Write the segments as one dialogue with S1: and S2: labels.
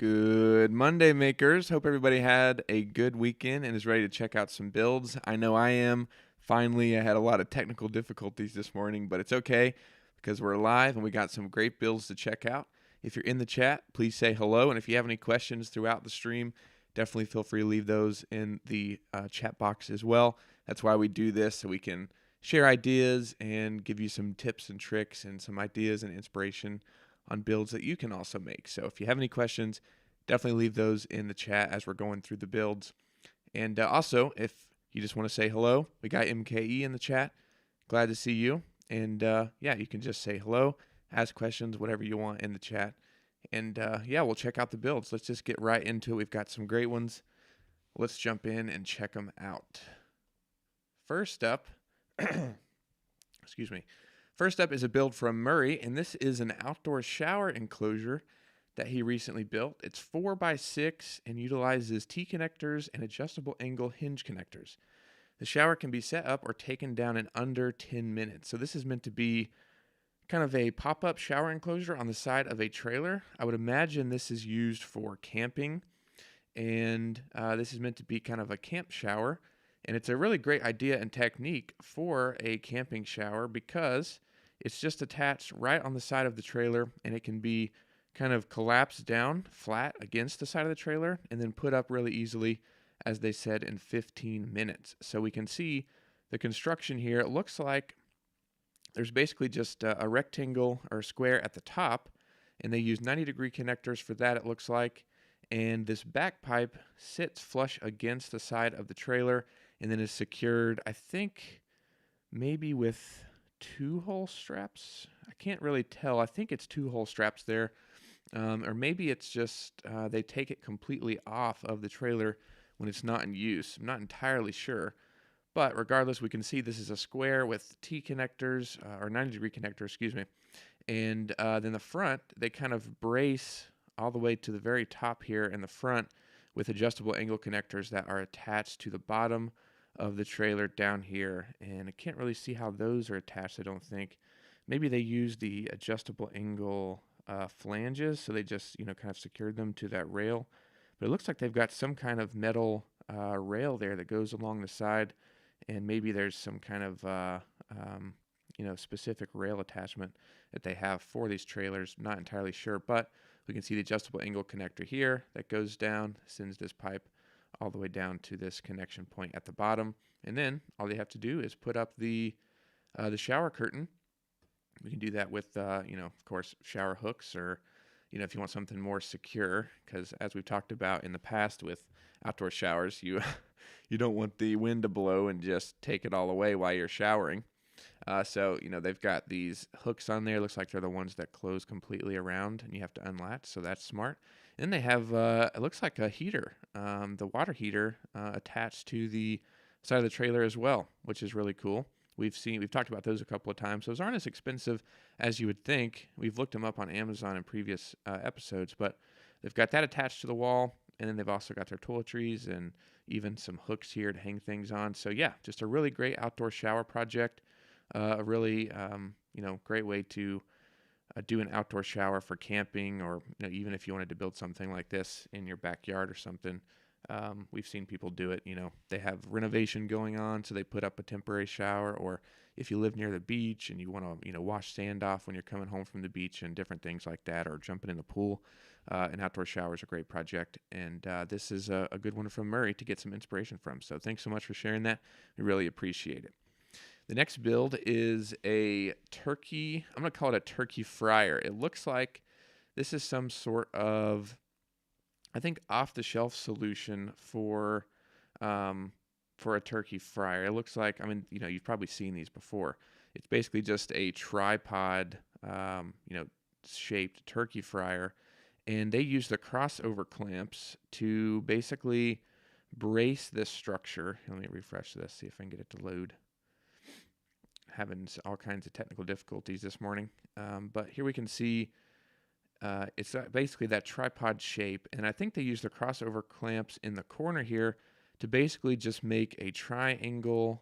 S1: Good Monday, makers. Hope everybody had a good weekend and is ready to check out some builds. I know I am. Finally, I had a lot of technical difficulties this morning, but it's okay because we're live and we got some great builds to check out. If you're in the chat, please say hello. And if you have any questions throughout the stream, definitely feel free to leave those in the chat box as well. That's why we do this, so we can share ideas and give you some tips and tricks and some ideas and inspiration on builds that you can also make. So if you have any questions, definitely leave those in the chat as we're going through the builds. And also, if you just want to say hello, we got MKE in the chat. Glad to see you. And yeah, you can just say hello, ask questions, whatever you want in the chat. And yeah, we'll check out the builds. Let's just get right into it. We've got some great ones. Let's jump in and check them out. First up, excuse me. First up is a build from Murray, and this is an outdoor shower enclosure that he recently built. It's 4x6 and utilizes T-connectors and adjustable angle hinge connectors. The shower can be set up or taken down in under 10 minutes. So this is meant to be kind of a pop-up shower enclosure on the side of a trailer. I would imagine this is used for camping, and this is meant to be kind of a camp shower. And it's a really great idea and technique for a camping shower because it's just attached right on the side of the trailer, and it can be kind of collapsed down flat against the side of the trailer and then put up really easily, as they said, in 15 minutes. So we can see the construction here. It looks like there's basically just a rectangle or a square at the top, and they use 90-degree connectors for that, it looks like. And this back pipe sits flush against the side of the trailer and then is secured, I think, maybe with 2-hole straps. I can't really tell. I think it's 2-hole straps there. Or maybe it's just they take it completely off of the trailer when it's not in use. I'm not entirely sure. But regardless, we can see this is a square with T connectors, or 90-degree connector, excuse me. And then the front, they kind of brace all the way to the very top here in the front with adjustable angle connectors that are attached to the bottom of the trailer down here. And I can't really see how those are attached, I don't think. Maybe they use the adjustable angle flanges, so they just, kind of secured them to that rail. But it looks like they've got some kind of metal rail there that goes along the side, and maybe there's some kind of specific rail attachment that they have for these trailers. Not entirely sure, but we can see the adjustable angle connector here that goes down, sends this pipe all the way down to this connection point at the bottom. And then all they have to do is put up the shower curtain. We can do that with, of course, shower hooks, or, if you want something more secure, because as we've talked about in the past with outdoor showers, you don't want the wind to blow and just take it all away while you're showering. So, they've got these hooks on there. Looks like they're the ones that close completely around and you have to unlatch. So that's smart. And they have, it looks like a heater, the water heater attached to the side of the trailer as well, which is really cool. We've talked about those a couple of times. Those aren't as expensive as you would think. We've looked them up on Amazon in previous episodes, but they've got that attached to the wall. And then they've also got their toiletries and even some hooks here to hang things on. So yeah, just a really great outdoor shower project. A really, great way to do an outdoor shower for camping, or even if you wanted to build something like this in your backyard or something. We've seen people do it. They have renovation going on, so they put up a temporary shower. Or if you live near the beach and you want to, wash sand off when you're coming home from the beach and different things like that, or jumping in the pool, an outdoor shower is a great project. And this is a good one from Murray to get some inspiration from. So thanks so much for sharing that. We really appreciate it. The next build is a turkey. I'm going to call it a turkey fryer. It looks like this is some sort of, I think, off-the-shelf solution for a turkey fryer. It looks like, you've probably seen these before. It's basically just a tripod, shaped turkey fryer, and they use the crossover clamps to basically brace this structure. Let me refresh this, see if I can get it to load. Having all kinds of technical difficulties this morning. But here we can see it's basically that tripod shape. And I think they use the crossover clamps in the corner here to basically just make a triangle,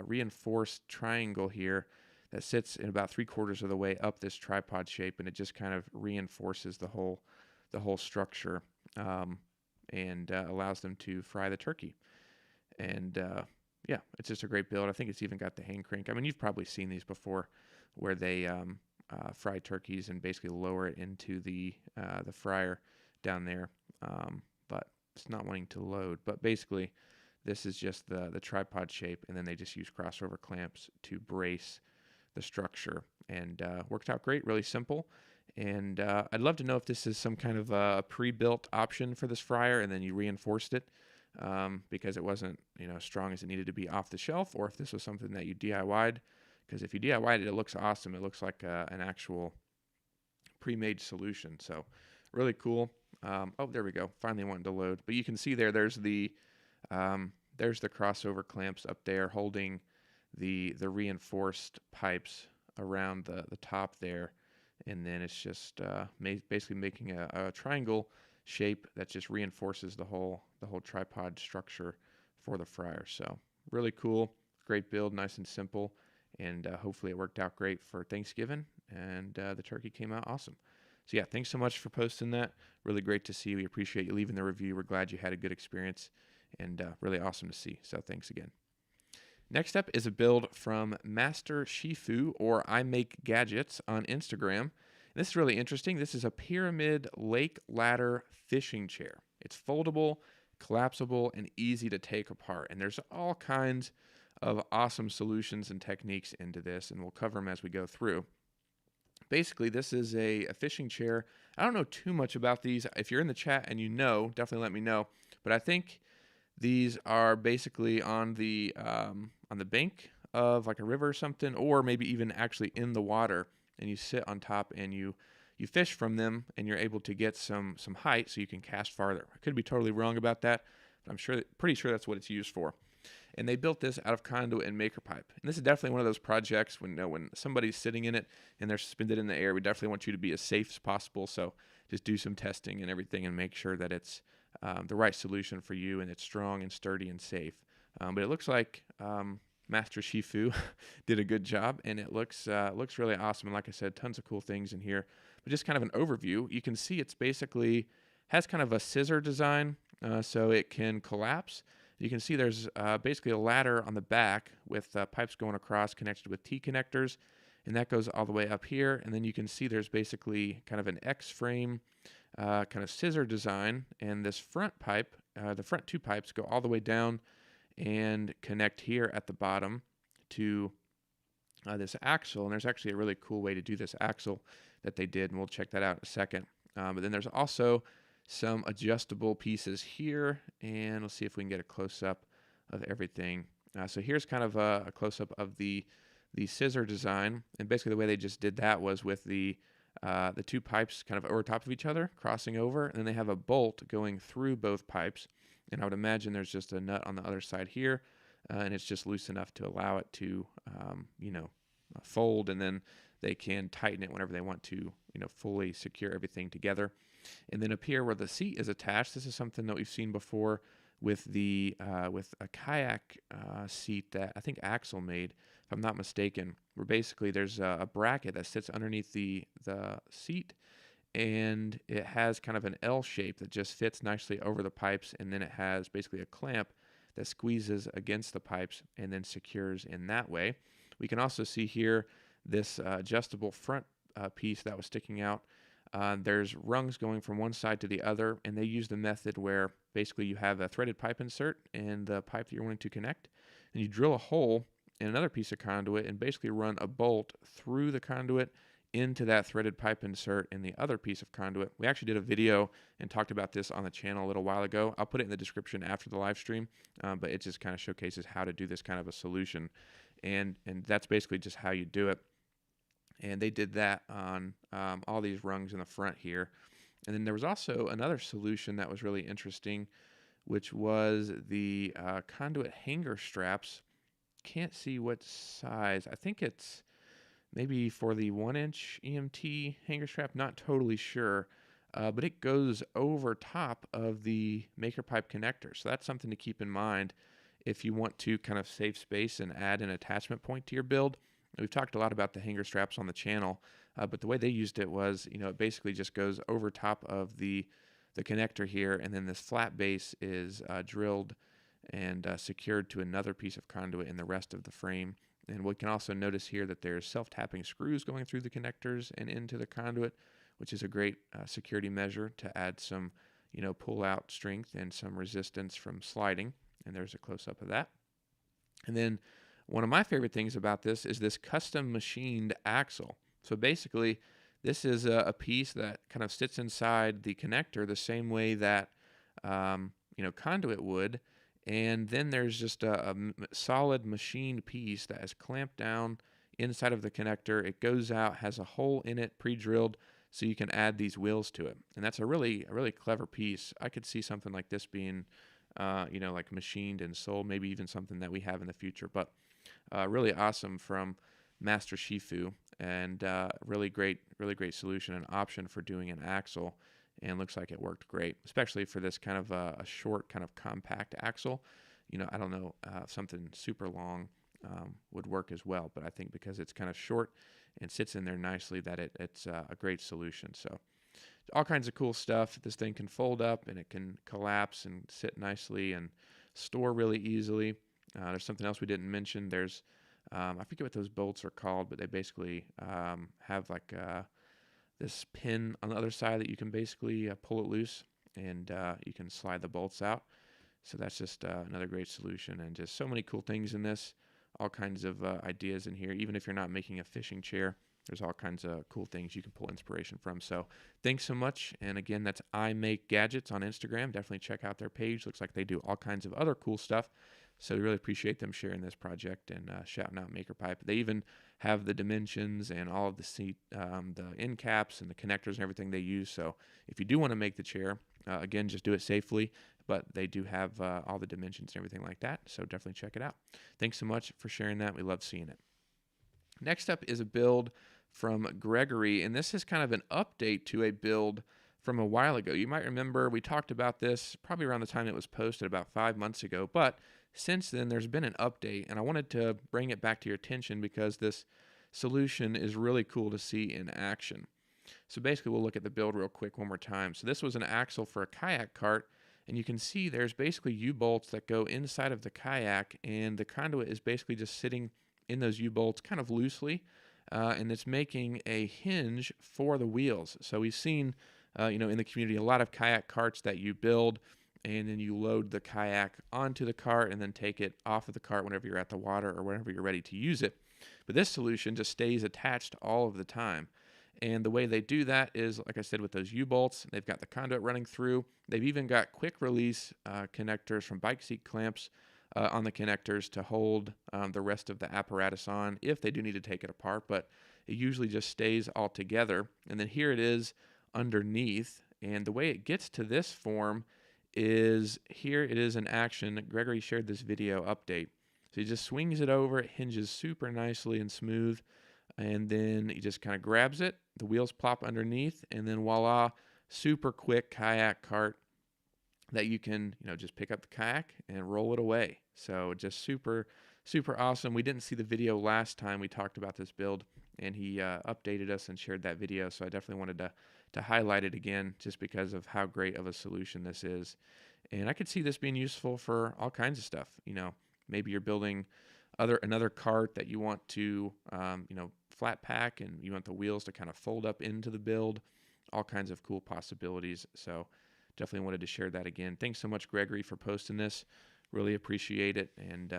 S1: reinforced triangle here that sits in about 3/4 of the way up this tripod shape. And it just kind of reinforces the whole the whole structure, and allows them to fry the turkey. And yeah, it's just a great build. I think it's even got the hang crank. I mean, you've probably seen these before, where they fry turkeys and basically lower it into the fryer down there, but it's not wanting to load. But basically, this is just the tripod shape, and then they just use crossover clamps to brace the structure, and worked out great. Really simple. And I'd love to know if this is some kind of a pre-built option for this fryer, and then you reinforced it because it wasn't as strong as it needed to be off the shelf, or if this was something that you DIY'd. Because if you DIY'd it, it looks awesome. It looks like an actual pre-made solution. So really cool. Oh, there we go. Finally wanting to load. But you can see there's the crossover clamps up there holding the reinforced pipes around the top there. And then it's just basically making a triangle shape that just reinforces the whole tripod structure for the fryer. So really cool, great build, nice and simple, and hopefully it worked out great for Thanksgiving, and the turkey came out awesome. So yeah, thanks so much for posting that. Really great to see. We appreciate you leaving the review. We're glad you had a good experience, and really awesome to see. So thanks again. Next up is a build from Master Shifu, or I Make Gadgets on Instagram. This is really interesting. This is a pyramid lake ladder fishing chair. It's foldable, collapsible, and easy to take apart. And there's all kinds of awesome solutions and techniques into this, and we'll cover them as we go through. Basically, this is a fishing chair. I don't know too much about these. If you're in the chat and definitely let me know. But I think these are basically on the bank of like a river or something, or maybe even actually in the water, and you sit on top and you fish from them, and you're able to get some height so you can cast farther. I could be totally wrong about that, but I'm pretty sure that's what it's used for. And they built this out of conduit and maker pipe. And this is definitely one of those projects when somebody's sitting in it and they're suspended in the air, we definitely want you to be as safe as possible. So just do some testing and everything and make sure that it's the right solution for you and it's strong and sturdy and safe. But it looks like Master Shifu did a good job, and it looks really awesome. And like I said, tons of cool things in here. But just kind of an overview, you can see it's basically has kind of a scissor design, so it can collapse. You can see there's basically a ladder on the back with pipes going across connected with T-connectors, and that goes all the way up here. And then you can see there's basically kind of an X-frame kind of scissor design, and this front pipe, the front two pipes go all the way down and connect here at the bottom to this axle. And there's actually a really cool way to do this axle that they did, and we'll check that out in a second. But then there's also some adjustable pieces here, and let's see if we can get a close-up of everything. So here's kind of a close-up of the scissor design, and basically the way they just did that was with the two pipes kind of over top of each other, crossing over, and then they have a bolt going through both pipes. And I would imagine there's just a nut on the other side here, and it's just loose enough to allow it to, fold, and then they can tighten it whenever they want to, fully secure everything together. And then up here where the seat is attached, this is something that we've seen before with with a kayak seat that I think Axel made, if I'm not mistaken, where basically there's a bracket that sits underneath the seat, and it has kind of an L shape that just fits nicely over the pipes, and then it has basically a clamp that squeezes against the pipes and then secures in that way. We can also see here this adjustable front piece that was sticking out. There's rungs going from one side to the other, and they use the method where basically you have a threaded pipe insert in the pipe that you're wanting to connect, and you drill a hole in another piece of conduit and basically run a bolt through the conduit into that threaded pipe insert in the other piece of conduit. We actually did a video and talked about this on the channel a little while ago. I'll put it in the description after the live stream, but it just kind of showcases how to do this kind of a solution, and that's basically just how you do it. And they did that on all these rungs in the front here. And then there was also another solution that was really interesting, which was the conduit hanger straps. Can't see what size. I think it's maybe for the 1-inch EMT hanger strap. Not totally sure. But it goes over top of the maker pipe connector. So that's something to keep in mind if you want to kind of save space and add an attachment point to your build. We've talked a lot about the hanger straps on the channel, But the way they used it was, it basically just goes over top of the connector here, and then this flat base is drilled and secured to another piece of conduit in the rest of the frame. And we can also notice here that there's self-tapping screws going through the connectors and into the conduit, which is a great security measure to add some, pull-out strength and some resistance from sliding. And there's a close-up of that. And then one of my favorite things about this is this custom machined axle. So basically, this is a piece that kind of sits inside the connector the same way that conduit would, and then there's just a solid machined piece that is clamped down inside of the connector. It goes out, has a hole in it pre-drilled, so you can add these wheels to it, and that's a really clever piece. I could see something like this being, like machined and sold, maybe even something that we have in the future. But really awesome from Master Shifu, and really great solution and option for doing an axle, and looks like it worked great, especially for this kind of a short, kind of compact axle. I don't know, something super long would work as well, but I think because it's kind of short and sits in there nicely, that it's a great solution. So all kinds of cool stuff. This thing can fold up, and it can collapse and sit nicely and store really easily. There's something else we didn't mention. There's I forget what those bolts are called, but they basically have like this pin on the other side that you can basically pull it loose, and you can slide the bolts out. So that's just another great solution, and just so many cool things in this. All kinds of ideas in here. Even if you're not making a fishing chair, there's all kinds of cool things you can pull inspiration from. So thanks so much. And again, that's I Make Gadgets on Instagram. Definitely check out their page. Looks like they do all kinds of other cool stuff. So we really appreciate them sharing this project and shouting out MakerPipe. They even have the dimensions and all of the end caps and the connectors and everything they use. So if you do want to make the chair, again, just do it safely. But they do have all the dimensions and everything like that. So definitely check it out. Thanks so much for sharing that. We love seeing it. Next up is a build from Gregory, and this is kind of an update to a build from a while ago. You might remember we talked about this probably around the time it was posted, about 5 months ago, but since then there's been an update, and I wanted to bring it back to your attention because this solution is really cool to see in action. So basically we'll look at the build real quick one more time. So this was an axle for a kayak cart, and you can see there's basically U-bolts that go inside of the kayak, and the conduit is basically just sitting in those U-bolts kind of loosely, and it's making a hinge for the wheels. So we've seen, in the community, a lot of kayak carts that you build, and then you load the kayak onto the cart and then take it off of the cart whenever you're at the water or whenever you're ready to use it. But this solution just stays attached all of the time. And the way they do that is, like I said, with those U-bolts, they've got the conduit running through. They've even got quick release connectors from bike seat clamps on the connectors to hold the rest of the apparatus on if they do need to take it apart, but it usually just stays all together. And then here it is underneath, and the way it gets to this form is here it is in action. Gregory shared this video update. So he just swings it over, it hinges super nicely and smooth, and then he just kind of grabs it, the wheels plop underneath, and then voila, super quick kayak cart that you can, just pick up the kayak and roll it away. So just super awesome. We didn't see the video last time we talked about this build, and he updated us and shared that video. So I definitely wanted to highlight it again just because of how great of a solution this is. And I could see this being useful for all kinds of stuff. Maybe you're building another cart that you want to, flat pack, and you want the wheels to kind of fold up into the build. All kinds of cool possibilities. So definitely wanted to share that again. Thanks so much, Gregory, for posting this. Really appreciate it, and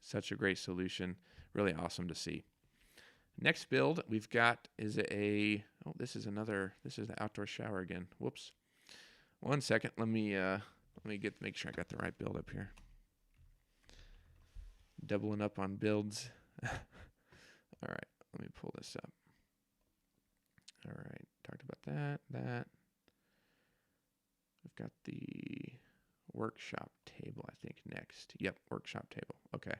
S1: such a great solution. Really awesome to see. Next build we've got is this is the outdoor shower again. Whoops. One second. Let me make sure I got the right build up here. Doubling up on builds. All right, let me pull this up. All right, talked about that. We've got the workshop table, I think, next. Yep, workshop table. Okay.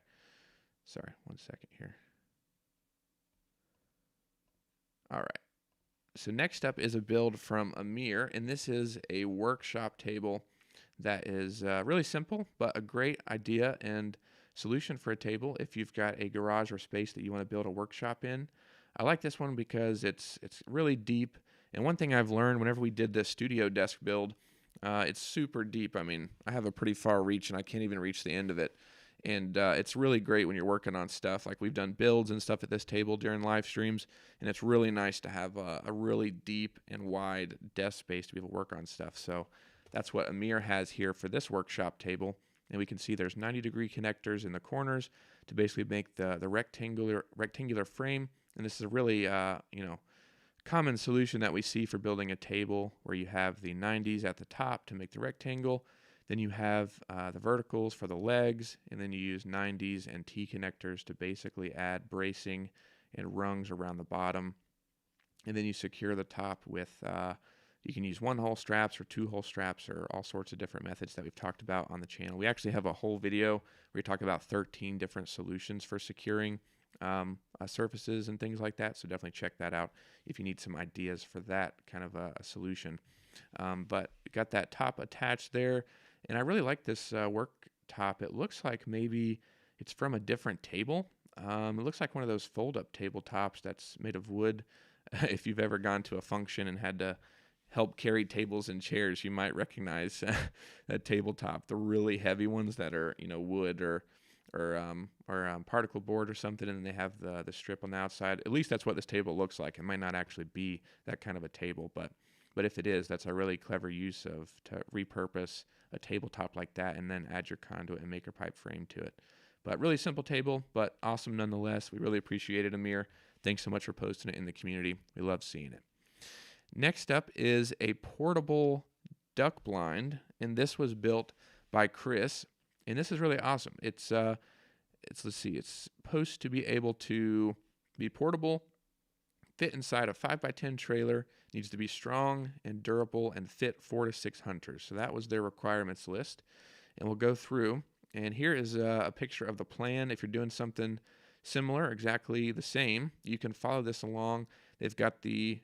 S1: Sorry, 1 second here. All right. So next up is a build from Amir, and this is a workshop table that is really simple, but a great idea and solution for a table if you've got a garage or space that you want to build a workshop in. I like this one because it's really deep. And one thing I've learned whenever we did this studio desk build, it's super deep. I mean, I have a pretty far reach, and I can't even reach the end of it. And it's really great when you're working on stuff. Like we've done builds and stuff at this table during live streams, and it's really nice to have a really deep and wide desk space to be able to work on stuff. So that's what Amir has here for this workshop table. And we can see there's 90-degree connectors in the corners to basically make the rectangular frame. And this is a really common solution that we see for building a table, where you have the 90s at the top to make the rectangle. Then you have the verticals for the legs, and then you use 90s and T connectors to basically add bracing and rungs around the bottom. And then you secure the top with, you can use 1-hole straps or 2-hole straps, or all sorts of different methods that we've talked about on the channel. We actually have a whole video where we talk about 13 different solutions for securing surfaces and things like that. So definitely check that out if you need some ideas for that kind of a solution. But got that top attached there. And I really like this worktop. It looks like maybe it's from a different table. It looks like one of those fold-up tabletops that's made of wood. If you've ever gone to a function and had to help carry tables and chairs, you might recognize that tabletop, the really heavy ones that are wood or particle board or something, and they have the strip on the outside. At least that's what this table looks like. It might not actually be that kind of a table, but if it is, that's a really clever use to repurpose a tabletop like that and then add your conduit and maker pipe frame to it. But really simple table, but awesome nonetheless. We really appreciate it, Amir. Thanks so much for posting it in the community. We love seeing it. Next up is a portable duck blind, and this was built by Chris, and this is really awesome. It's let's see, it's supposed to be able to be portable, fit inside a 5x10 trailer, needs to be strong and durable, and fit 4 to 6 hunters. So that was their requirements list. And we'll go through. And here is a picture of the plan. If you're doing something similar, exactly the same, you can follow this along. They've got we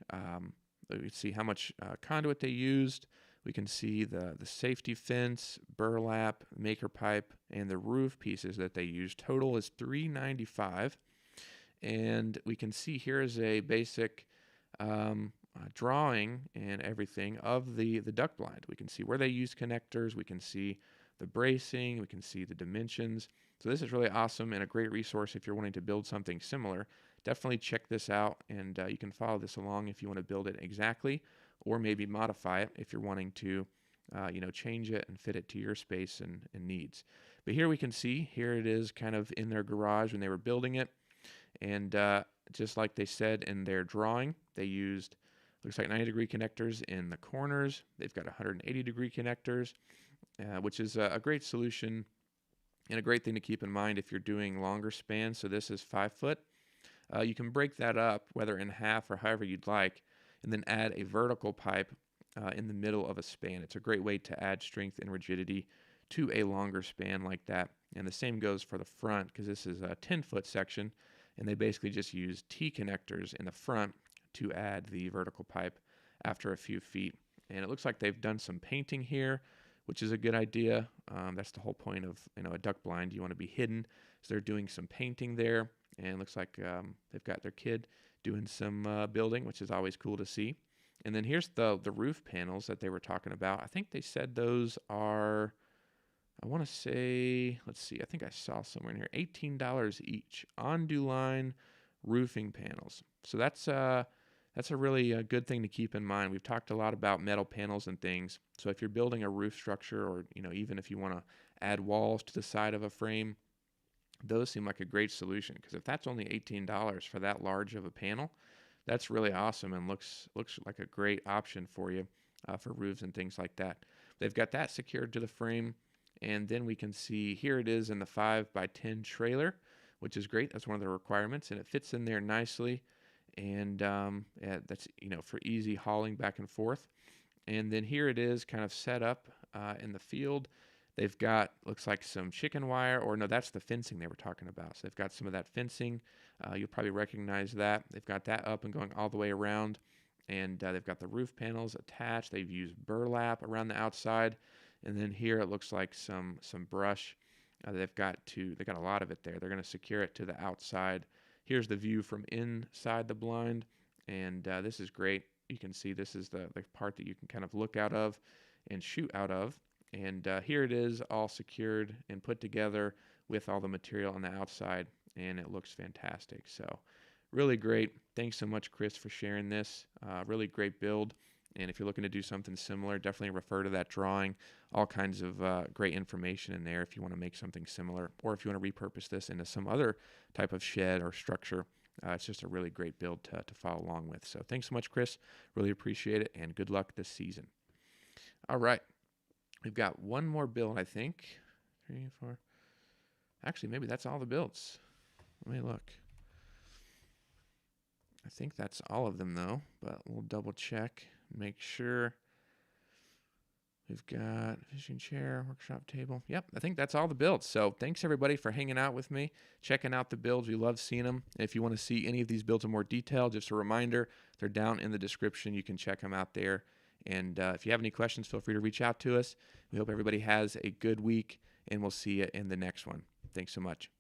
S1: can see how much conduit they used. We can see the safety fence, burlap, maker pipe, and the roof pieces that they used. Total is $395. And we can see here is a basic drawing and everything of the duck blind. We can see where they used connectors. We can see the bracing. We can see the dimensions. So this is really awesome and a great resource if you're wanting to build something similar. Definitely check this out, and you can follow this along if you want to build it exactly, or maybe modify it if you're wanting to change it and fit it to your space and needs. But here we can see, here it is kind of in their garage when they were building it. And just like they said in their drawing, they used, looks like 90-degree connectors in the corners. They've got 180-degree connectors, which is a great solution and a great thing to keep in mind if you're doing longer spans. So this is 5 foot. You can break that up, whether in half or however you'd like, and then add a vertical pipe in the middle of a span. It's a great way to add strength and rigidity to a longer span like that. And the same goes for the front, because this is a 10-foot section. And they basically just use T connectors in the front to add the vertical pipe after a few feet. And it looks like they've done some painting here, which is a good idea. That's the whole point of a duck blind. You want to be hidden. So they're doing some painting there, and it looks like they've got their kid doing some building, which is always cool to see. And then here's the roof panels that they were talking about. I think they said those are, I want to say, let's see, I think I saw somewhere in here, $18 each. Onduline roofing panels. So that's a really good thing to keep in mind. We've talked a lot about metal panels and things. So if you're building a roof structure, or even if you want to add walls to the side of a frame, those seem like a great solution. Because if that's only $18 for that large of a panel, that's really awesome and looks like a great option for you for roofs and things like that. They've got that secured to the frame. And then we can see here it is in the 5x10 trailer, which is great. That's one of the requirements, and it fits in there nicely. And that's for easy hauling back and forth. And then here it is kind of set up in the field. They've got, looks like some chicken wire, or no, that's the fencing they were talking about. So they've got some of that fencing. You'll probably recognize that. They've got that up and going all the way around. And they've got the roof panels attached. They've used burlap around the outside. And then here it looks like some brush. They got a lot of it there. They're going to secure it to the outside. here's the view from inside the blind, and this is great. You can see this is the part that you can kind of look out of and shoot out of. And here it is all secured and put together with all the material on the outside, and it looks fantastic. So really great. Thanks so much, Chris, for sharing this. Really great build. And if you're looking to do something similar, definitely refer to that drawing. All kinds of great information in there if you want to make something similar, or if you want to repurpose this into some other type of shed or structure. It's just a really great build to follow along with. So thanks so much, Chris. Really appreciate it, and good luck this season. All right. We've got one more build, I think. 3, 4. Actually, maybe that's all the builds. Let me look. I think that's all of them, though, but we'll double check, make sure. We've got fishing chair, workshop table. Yep, I think that's all the builds. So thanks, everybody, for hanging out with me, checking out the builds. We love seeing them. If you want to see any of these builds in more detail, just a reminder, they're down in the description. You can check them out there. And if you have any questions, feel free to reach out to us. We hope everybody has a good week, and we'll see you in the next one. Thanks so much.